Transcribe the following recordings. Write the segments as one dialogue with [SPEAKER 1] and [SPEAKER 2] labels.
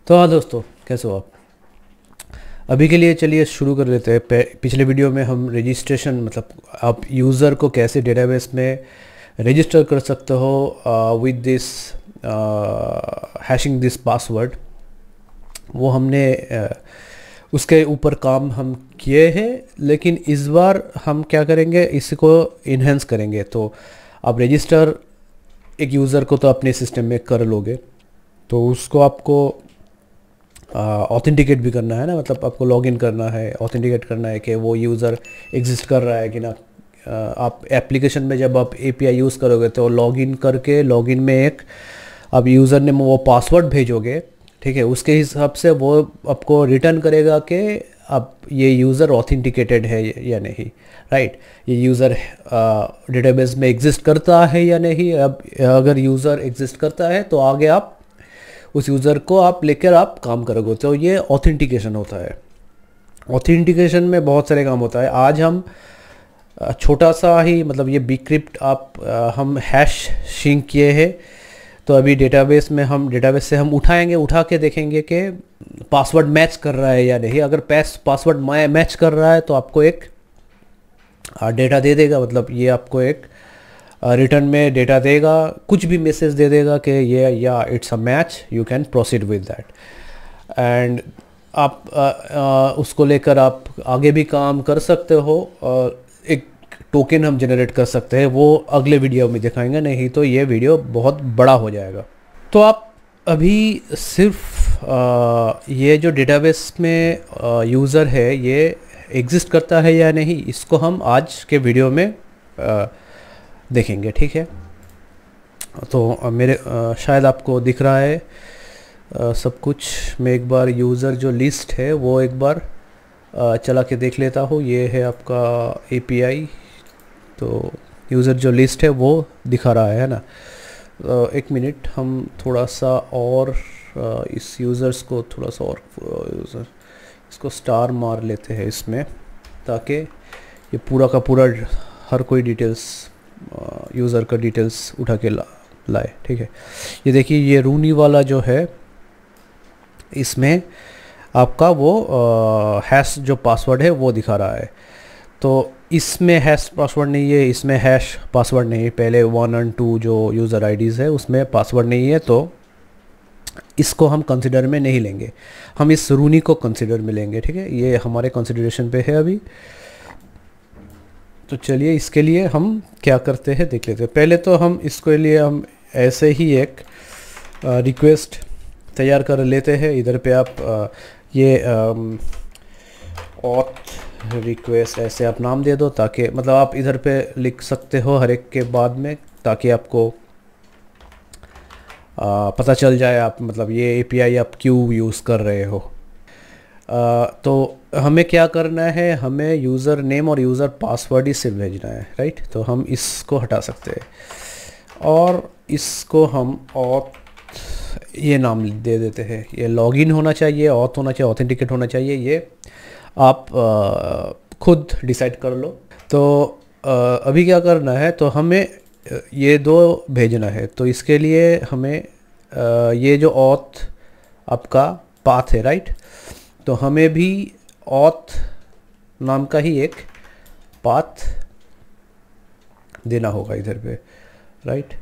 [SPEAKER 1] तो हाँ दोस्तों, कैसे हो आप? अभी के लिए चलिए शुरू कर लेते हैं। पिछले वीडियो में हम रजिस्ट्रेशन मतलब आप यूज़र को कैसे डेटाबेस में रजिस्टर कर सकते हो with this hashing this password, वो हमने उसके ऊपर काम हम किए हैं। लेकिन इस बार हम क्या करेंगे, इसको इन्हेंस करेंगे। तो आप रजिस्टर एक यूज़र को तो अपने सिस्टम में कर लोगे, तो उसको आपको ऑथेंटिकेट भी करना है ना, मतलब आपको लॉगिन करना है, ऑथेंटिकेट करना है कि वो यूज़र एग्जिस्ट कर रहा है कि ना। आप एप्लीकेशन में जब आप एपीआई यूज़ करोगे तो लॉगिन करके लॉगिन में एक आप यूज़र ने वो पासवर्ड भेजोगे, ठीक है। उसके हिसाब से वो आपको रिटर्न करेगा कि अब ये यूज़र ऑथेंटिकेटेड है या नहीं, राइट। ये यूज़र डेटाबेस में एग्जिस्ट करता है या नहीं। अब अगर यूज़र एग्जिस्ट करता है तो आगे आप उस यूज़र को आप लेकर आप काम करोगे, तो ये ऑथेंटिकेशन होता है। ऑथेंटिकेशन में बहुत सारे काम होता है। आज हम छोटा सा ही मतलब ये बिक्रिप्ट हम हैशिंग किए हैं। तो अभी डेटाबेस से हम उठा के देखेंगे कि पासवर्ड मैच कर रहा है या नहीं। अगर पासवर्ड मैच कर रहा है तो आपको एक डेटा दे देगा, मतलब ये आपको एक रिटर्न में डेटा देगा, कुछ भी मैसेज दे देगा कि ये या it's a match, you can proceed with that. And आप उसको लेकर आप आगे भी काम कर सकते हो। एक टोकन हम जनरेट कर सकते हैं, वो अगले वीडियो में दिखाएंगे, नहीं तो ये वीडियो बहुत बड़ा हो जाएगा। तो आप अभी सिर्फ ये जो डेटाबेस में यूज़र है ये एग्जिस्ट करता है या नहीं, इसको हम आज के वीडियो में देखेंगे, ठीक है। तो मेरे शायद आपको दिख रहा है सब कुछ। मैं एक बार यूज़र जो लिस्ट है वो एक बार चला के देख लेता हूँ। ये है आपका एपीआई, तो यूज़र जो लिस्ट है वो दिखा रहा है ना। एक मिनट, हम थोड़ा सा और इस यूज़र्स को थोड़ा सा और यूज़र इसको स्टार मार लेते हैं इसमें, ताकि ये पूरा का पूरा हर कोई डिटेल्स यूज़र का डिटेल्स उठा के लाए, ठीक है। ये देखिए, ये रूनी वाला जो है इसमें आपका वो हैश जो पासवर्ड है वो दिखा रहा है। तो इसमें हैश पासवर्ड नहीं है, इसमें हैश पासवर्ड नहीं है। पहले 1 और 2 जो यूज़र आईडीज़ है उसमें पासवर्ड नहीं है, तो इसको हम कंसिडर में नहीं लेंगे। हम इस रूनी को कंसिडर में लेंगे, ठीक है। ये हमारे कंसिडरेशन पे है अभी। तो चलिए इसके लिए हम क्या करते हैं देख लेते हैं। पहले तो हम इसके लिए हम ऐसे ही एक रिक्वेस्ट तैयार कर लेते हैं। इधर पे आप ये ऑथ रिक्वेस्ट ऐसे आप नाम दे दो, ताकि मतलब आप इधर पे लिख सकते हो हर एक के बाद में, ताकि आपको पता चल जाए आप मतलब ये एपीआई आप क्यों यूज़ कर रहे हो। तो हमें क्या करना है, हमें यूज़र नेम और यूज़र पासवर्ड ही सिर्फ भेजना है, राइट। तो हम इसको हटा सकते हैं और इसको हम ऑथ ये नाम दे देते हैं। ये लॉगिन होना चाहिए, ऑथ होना चाहिए, ऑथेंटिकेट होना चाहिए, ये आप खुद डिसाइड कर लो। तो अभी क्या करना है, तो हमें ये 2 भेजना है। तो इसके लिए हमें ये जो ऑथ आपका पाथ है, राइट, तो हमें भी ऑथ नाम का ही एक पाथ देना होगा इधर पे, राइट।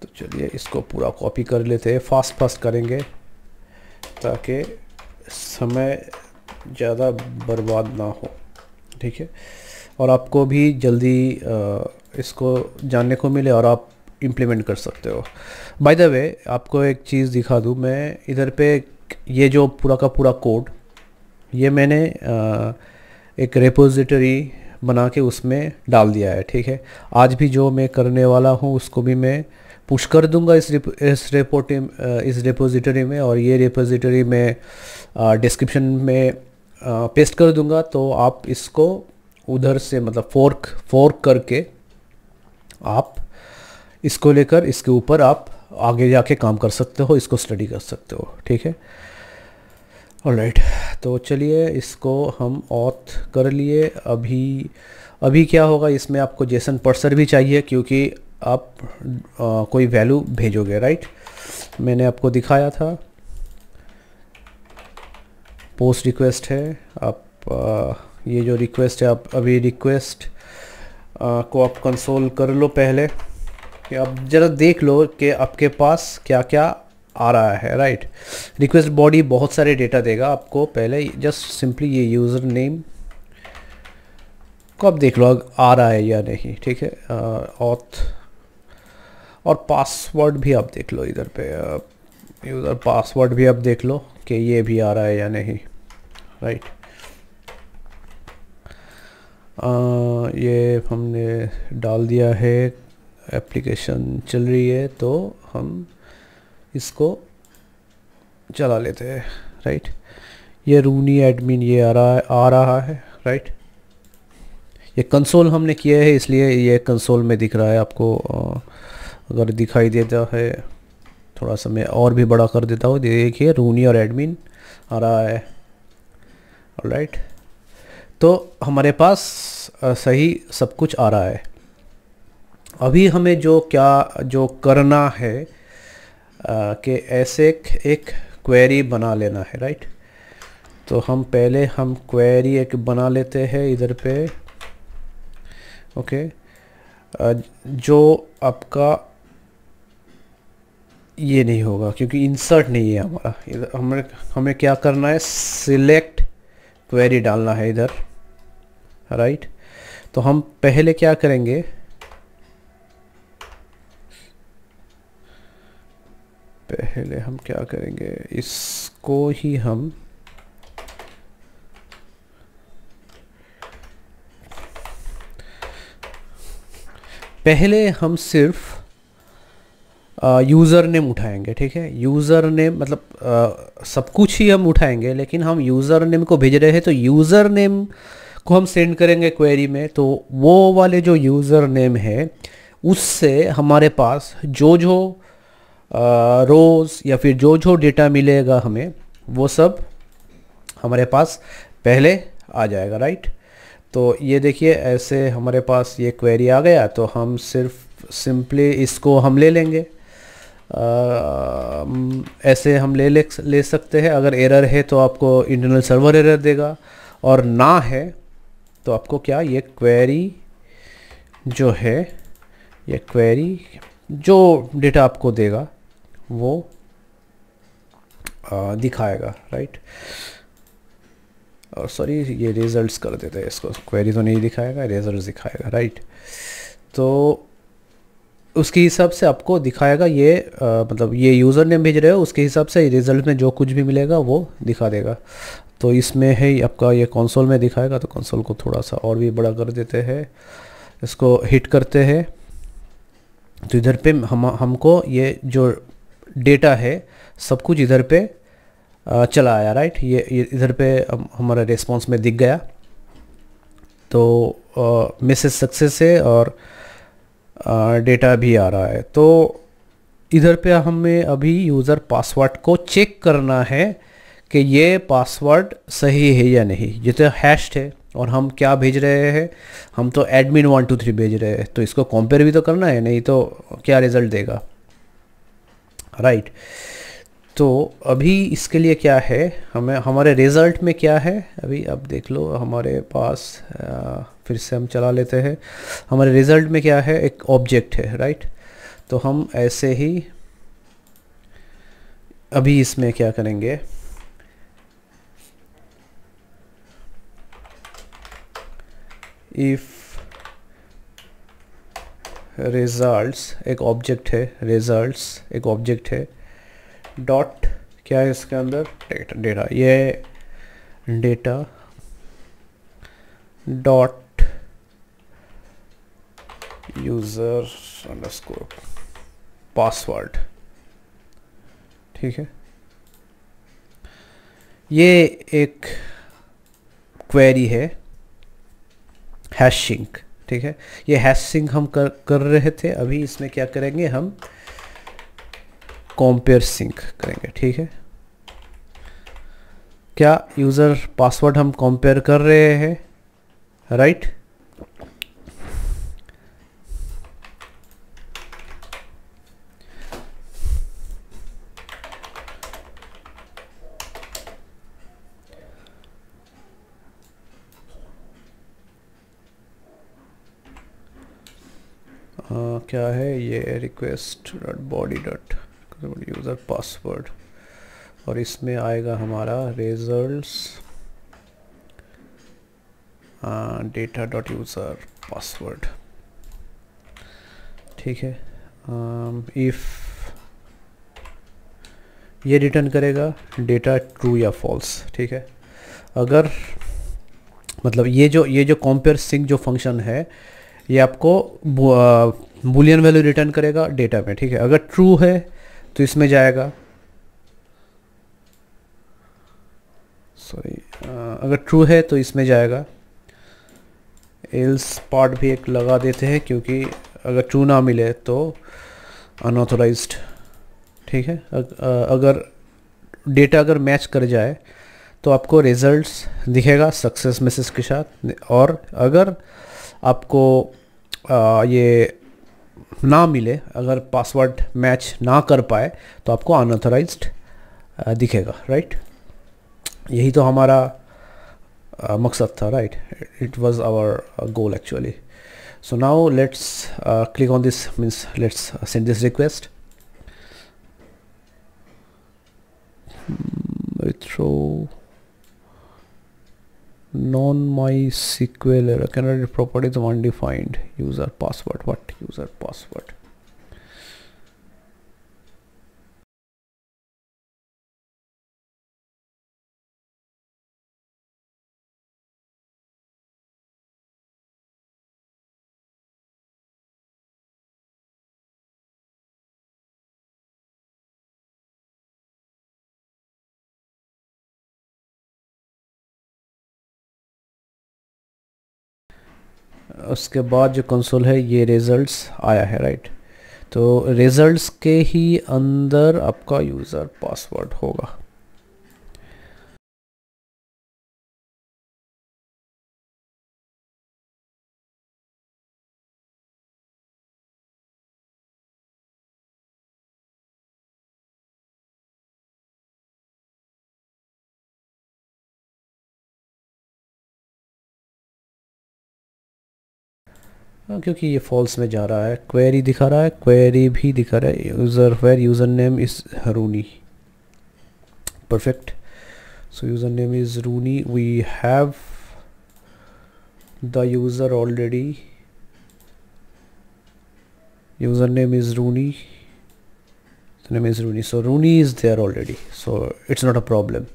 [SPEAKER 1] तो चलिए इसको पूरा कॉपी कर लेते हैं, फास्ट करेंगे ताकि समय ज़्यादा बर्बाद ना हो, ठीक है। और आपको भी जल्दी इसको जानने को मिले और आप इम्प्लीमेंट कर सकते हो। बाय द वे आपको एक चीज़ दिखा दूँ, मैं इधर पे ये जो पूरा का पूरा कोड ये मैंने एक रेपोजिटरी बना के उसमें डाल दिया है, ठीक है। आज भी जो मैं करने वाला हूँ उसको भी मैं पुश कर दूंगा इस रेपोजिटरी में, और ये रेपोजिटरी में डिस्क्रिप्शन में पेस्ट कर दूंगा। तो आप इसको उधर से मतलब फोर्क करके आप इसको लेकर इसके ऊपर आप आगे जाके काम कर सकते हो, इसको स्टडी कर सकते हो, ठीक है। ऑलराइट, तो चलिए इसको हम ऑथ कर लिए। अभी क्या होगा, इसमें आपको जेसन पर्सर भी चाहिए, क्योंकि आप कोई वैल्यू भेजोगे, राइट। मैंने आपको दिखाया था पोस्ट रिक्वेस्ट है। आप ये जो रिक्वेस्ट है, आप अभी रिक्वेस्ट को आप कंसोल कर लो पहले, कि आप ज़रा देख लो कि आपके पास क्या क्या आ रहा है, राइट। रिक्वेस्ट बॉडी बहुत सारे डेटा देगा आपको। पहले जस्ट सिंपली ये यूज़र नेम को आप देख लो आ रहा है या नहीं, ठीक है। ऑथ और पासवर्ड भी आप देख लो इधर पे, यूज़र पासवर्ड भी आप देख लो कि ये भी आ रहा है या नहीं, राइट। ये हमने डाल दिया है, एप्लीकेशन चल रही है, तो हम इसको चला लेते हैं, राइट। ये रूनी एडमिन ये आ रहा है, राइट। ये कंसोल हमने किया है इसलिए ये कंसोल में दिख रहा है आपको। अगर दिखाई देता है, थोड़ा सा मैं और भी बड़ा कर देता हूँ, देखिए रूनी और एडमिन आ रहा है, राइट। तो हमारे पास सही सब कुछ आ रहा है। अभी हमें जो करना है कि ऐसे एक क्वेरी बना लेना है, राइट। तो हम पहले क्वेरी एक बना लेते हैं इधर पे, ओके। जो आपका ये नहीं होगा क्योंकि इंसर्ट नहीं है हमारा इधर। हमें क्या करना है, सिलेक्ट क्वेरी डालना है इधर, राइट। तो हम पहले क्या करेंगे, इसको ही हम सिर्फ यूज़र नेम उठाएंगे, ठीक है। यूज़र नेम मतलब सब कुछ ही हम उठाएंगे, लेकिन हम यूज़र नेम को भेज रहे हैं, तो यूज़र नेम को हम सेंड करेंगे क्वेरी में। तो वो वाले जो यूज़र नेम है, उससे हमारे पास जो रोज़ या फिर जो डेटा मिलेगा हमें, वो सब हमारे पास पहले आ जाएगा, राइट। तो ये देखिए ऐसे हमारे पास ये क्वेरी आ गया। तो हम सिंपली इसको हम ले लेंगे, ऐसे हम ले सकते हैं। अगर एरर है तो आपको इंटरनल सर्वर एरर देगा, और ना है तो आपको क्या, ये क्वेरी जो है, ये क्वेरी जो डेटा आपको देगा वो दिखाएगा, राइट। और सॉरी, ये रिजल्ट्स कर देते हैं इसको, क्वेरी तो नहीं दिखाएगा, रिजल्ट्स दिखाएगा, राइट। तो उसके हिसाब से आपको दिखाएगा ये मतलब ये यूज़र नेम भेज रहे हो, उसके हिसाब से रिज़ल्ट में जो कुछ भी मिलेगा वो दिखा देगा। तो इसमें है आपका ये कंसोल में दिखाएगा। तो कंसोल को थोड़ा सा और भी बड़ा कर देते हैं, इसको हिट करते हैं। तो इधर पे हमको ये जो डेटा है सब कुछ इधर पे चला आया, राइट। ये इधर पे हमारा रिस्पॉन्स में दिख गया। तो मैसेज सक्सेस है और डेटा भी आ रहा है। तो इधर पे हमें अभी यूज़र पासवर्ड को चेक करना है कि ये पासवर्ड सही है या नहीं। ये तो हैश्ड है, और हम क्या भेज रहे हैं, हम तो admin 123 भेज रहे हैं। तो इसको कंपेयर भी तो करना है, नहीं तो क्या रिज़ल्ट देगा, राइट। तो अभी इसके लिए क्या है, हमारे रिज़ल्ट में क्या है अभी अब देख लो हमारे पास। फिर से हम चला लेते हैं। हमारे रिज़ल्ट में क्या है, एक ऑब्जेक्ट है, राइट। तो हम ऐसे ही अभी इसमें क्या करेंगे, इफ रिजल्ट्स एक ऑब्जेक्ट है, रिजल्ट्स एक ऑब्जेक्ट है, डॉट क्या है इसके अंदर, डेटा, ये data dot user underscore password, ठीक है। ये एक क्वेरी है हैशिंग, ठीक है। ये हैशिंग हम कर रहे थे। अभी इसमें क्या करेंगे, हम कंपेयर सिंक करेंगे, ठीक है। क्या यूज़र पासवर्ड हम कंपेयर कर रहे हैं, राइट। क्या है ये, request dot body dot user password, और इसमें आएगा हमारा results data dot user password. ठीक है, इफ़ ये रिटर्न करेगा डेटा ट्रू या फॉल्स। ठीक है, अगर मतलब ये जो कंपेयर सिंक जो फंक्शन है ये आपको बूलियन वैल्यू रिटर्न करेगा डेटा में। ठीक है, अगर ट्रू है तो इसमें जाएगा, सॉरी, अगर ट्रू है तो इसमें जाएगा, एल्स पार्ट भी एक लगा देते हैं क्योंकि अगर ट्रू ना मिले तो अनऑथोराइज्ड। ठीक है, अगर डेटा अगर मैच कर जाए तो आपको रिजल्ट्स दिखेगा सक्सेस मैसेज के साथ, और अगर आपको ये ना मिले, अगर पासवर्ड मैच ना कर पाए तो आपको अनऑथराइज्ड दिखेगा। राइट, यही तो हमारा मकसद था। Right, it was our goal actually. So now let's click on this, means let's send this request. throw non-MySQL error, candidate properties undefined, user password, what user password? उसके बाद जो कंसोल है ये रिजल्ट्स आया है। राइट, तो results के ही अंदर आपका यूज़र पासवर्ड होगा। क्योंकि ये फॉल्स में जा रहा है, क्वेरी दिखा रहा है, क्वेरी भी दिखा रहा है user where user name is Haruni. Perfect, so username is Rooney, we have the user already, username is Rooney, the name is Rooney, so Rooney is there already, so it's not a problem.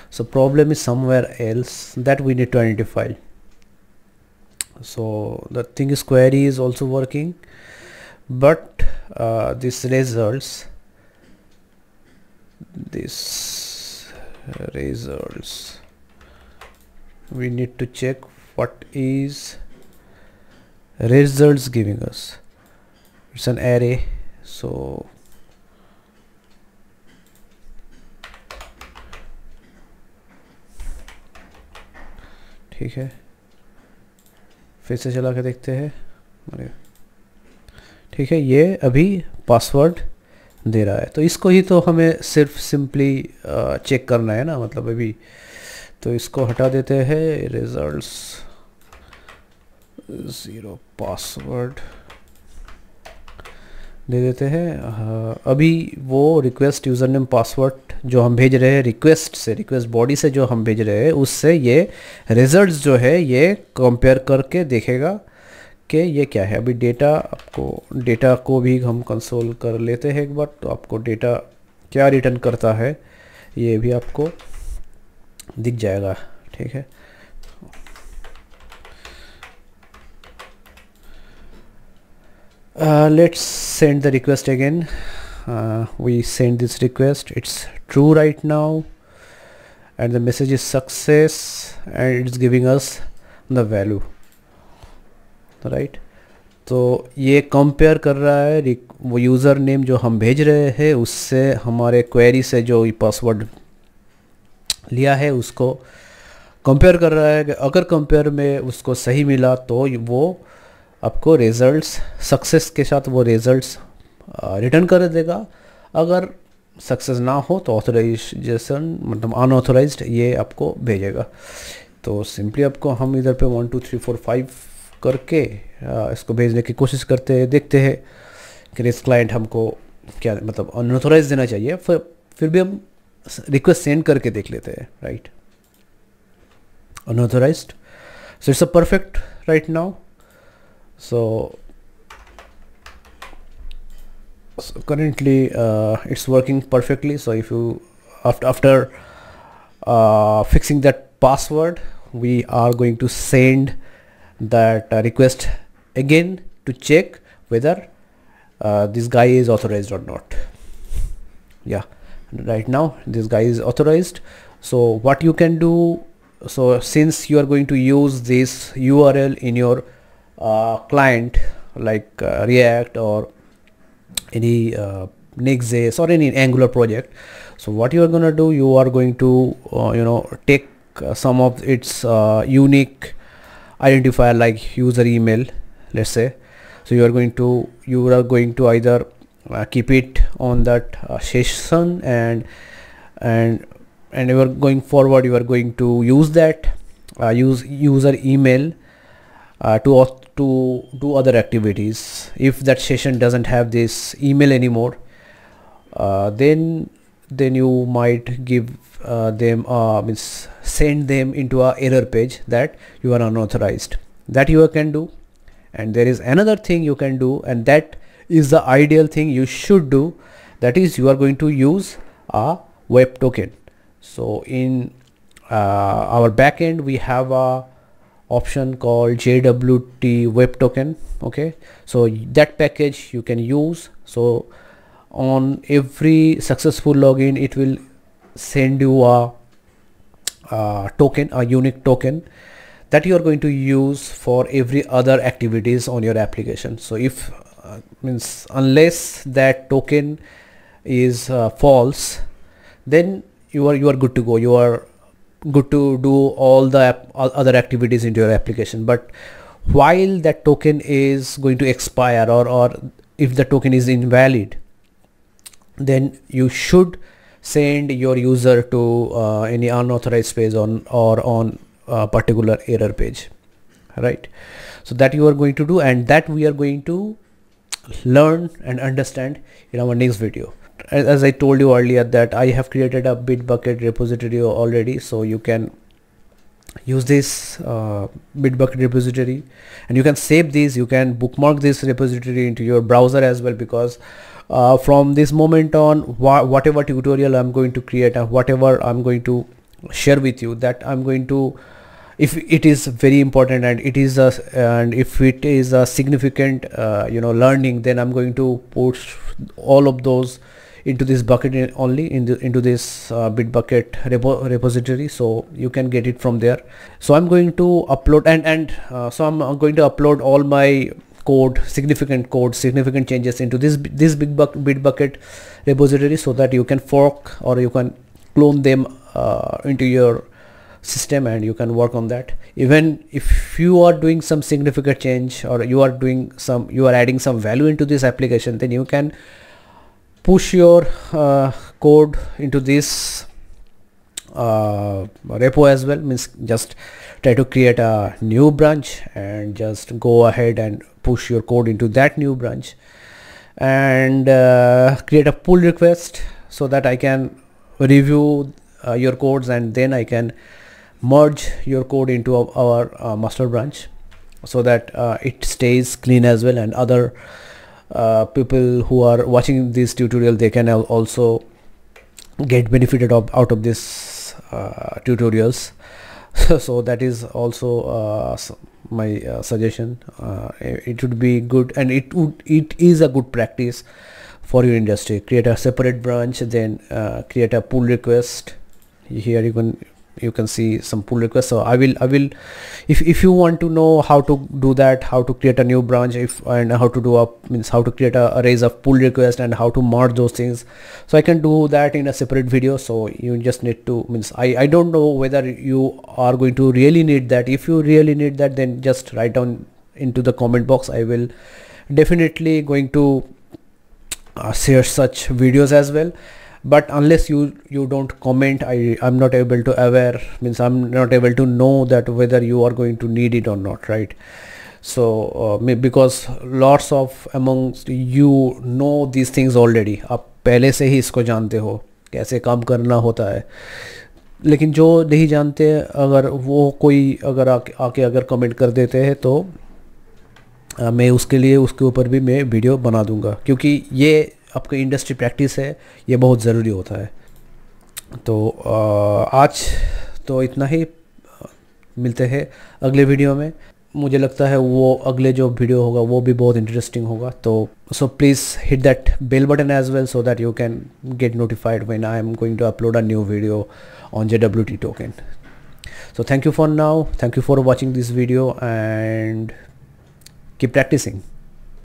[SPEAKER 1] So problem is somewhere else that we need to identify. So the thing is query is also working, but this results we need to check what is results giving us. It's an array, so ठीक है, फिर से चला के देखते हैं। ठीक है, ये अभी पासवर्ड दे रहा है, तो इसको ही तो हमें सिर्फ सिंपली चेक करना है ना, मतलब अभी तो इसको हटा देते हैं, रिजल्ट्स 0 पासवर्ड दे देते हैं। अभी वो रिक्वेस्ट यूज़र नेम पासवर्ड जो हम भेज रहे हैं रिक्वेस्ट से, रिक्वेस्ट बॉडी से जो हम भेज रहे हैं उससे ये रिजल्ट्स जो है ये कंपेयर करके देखेगा कि ये क्या है। अभी डेटा को भी हम कंसोल कर लेते हैं एक बार, तो आपको डेटा क्या रिटर्न करता है ये भी आपको दिख जाएगा। ठीक है, let's send the request again. We send this request, it's true right now, and the message is success, and it's giving us the value. Right, तो ये कंपेयर कर रहा है वो यूज़र नेम जो हम भेज रहे हैं उससे हमारे क्वेरी से जो पासवर्ड लिया है उसको कंपेयर कर रहा है। अगर कंपेयर में उसको सही मिला तो वो आपको रिजल्ट्स सक्सेस के साथ वो रिजल्ट्स रिटर्न कर देगा। अगर सक्सेस ना हो तो ऑथराइजेशन मतलब अनऑथराइज्ड ये आपको भेजेगा। तो सिंपली आपको हम इधर पे 1 2 3 4 5 करके इसको भेजने की कोशिश करते हैं, देखते हैं कि इस क्लाइंट हमको क्या मतलब अनऑथोराइज देना चाहिए, फिर भी हम रिक्वेस्ट सेंड करके देख लेते हैं, right. Unauthorized, so it's a perfect right now. So currently it's working perfectly. So if you after fixing that password, we are going to send that request again to check whether this guy is authorized or not. Yeah, right now this guy is authorized. So what you can do, so since you are going to use this URL in your client like React or any Next.js or any Angular project, so what you are going to do, you are going to take some of its unique identifier like user email, let's say. So you are going to either keep it on that session, and you are going forward, you are going to use that use user email to do other activities. If that session doesn't have this email anymore, then you might give them means send them into a error page that you are unauthorized. That you can do. And there is another thing you can do, and that is the ideal thing you should do. That is, you are going to use a web token. So in our backend we have a option called JWT web token. Okay, so that package you can use. So on every successful login, it will send you a token, a unique token that you are going to use for every other activities on your application. So if means unless that token is false, then you are good to go. You are good to do all the other activities into your application. But while that token is going to expire, or if the token is invalid, then you should send your user to any unauthorized page or on a particular error page, right? So that you are going to do, and that we are going to learn and understand in our next video. As I told you earlier, that I have created a Bitbucket repository already, so you can use this Bitbucket repository, and you can save these, you can bookmark this repository into your browser as well, because from this moment on, whatever tutorial I'm going to create and whatever I'm going to share with you, that I'm going to, if it is very important and it is and if it is a significant learning, then I'm going to push all of those into this bucket only, into this Bitbucket repository, so you can get it from there. So I'm going to upload so I'm going to upload all my significant changes into this Bitbucket repository, so that you can fork or you can clone them into your system and you can work on that. Even if you are doing some significant change, or you are adding some value into this application, then you can push your code into this repo as well. Means just try to create a new branch and just go ahead and push your code into that new branch, and create a pull request so that I can review your codes, and then I can merge your code into our master branch, so that it stays clean as well, and other people who are watching this tutorial, they can also get benefited out of this tutorials. So that is also my suggestion. It would be good, and it is a good practice for your industry. Create a separate branch, then create a pull request. Here you can see some pull requests. So I will if you want to know how to do that, how to create a new branch, and how to do how to create a arrays of pull request and how to merge those things, so I can do that in a separate video. So you just need to I don't know whether you are going to really need that. If you really need that, then just write down into the comment box. I will definitely going to share such videos as well. But unless you don't comment, I'm not able to I'm not able to know that whether you are going to need it or not, right? So because lots of amongst you know these things already, आप पहले से ही इसको जानते हो कैसे काम करना होता है, लेकिन जो नहीं जानते अगर वो कोई अगर आके अगर कमेंट कर देते हैं तो मैं उसके लिए उसके ऊपर भी मैं वीडियो बना दूंगा, क्योंकि ये आपका इंडस्ट्री प्रैक्टिस है, ये बहुत ज़रूरी होता है। तो आज तो इतना ही, मिलते हैं अगले वीडियो में। मुझे लगता है वो अगले जो वीडियो होगा वो भी बहुत इंटरेस्टिंग होगा। तो so please hit that bell button as well so that you can get notified when I am going to upload a new video on JWT token. So thank you for now. Thank you for watching this video and keep practicing.